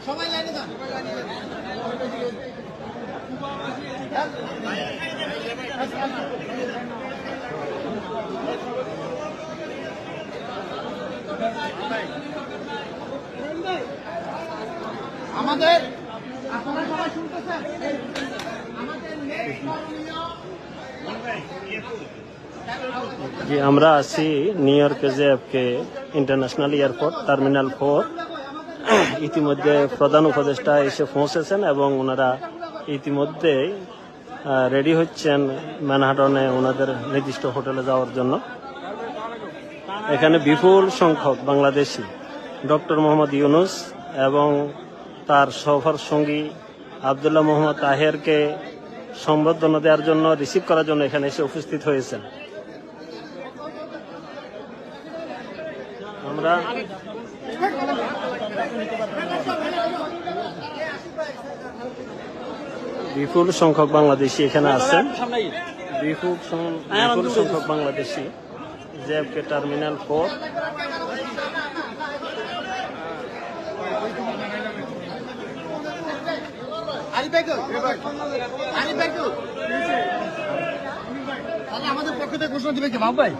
সবাই লাইনে যান। আমাদের আপনারা সবাই শুনতেছেন, আমাদের নেক্সট করণীয় জি, আমরা আছি নিউ ইয়র্কে জেএফকে ইন্টারন্যাশনাল এয়ারপোর্ট টার্মিনাল 4। ইতিমধ্যে প্রধান উপদেষ্টা এসে পৌঁছেছেন এবং ওনারা ইতিমধ্যে রেডি হচ্ছেন ম্যানহাটনে ওনাদের নির্দিষ্ট হোটেলে যাওয়ার জন্য। এখানে বিপুল সংখ্যক বাংলাদেশি ডক্টর মোহাম্মদ ইউনুস এবং তার সফর সঙ্গী আবদুল্লাহ মোহাম্মদ তাহেরকে সম্বর্ধনা দেওয়ার জন্য, রিসিভ করার জন্য এখানে এসে উপস্থিত হয়েছেন। আমরা বিপুল সংখ্যক বাংলাদেশি এখানে আছেন, বিপুল সংখ্যক বাংলাদেশি জেএফকে টার্মিনাল 4। আমাদের পক্ষ থেকে ঘোষণা দিবে কি? বাবু ভাই,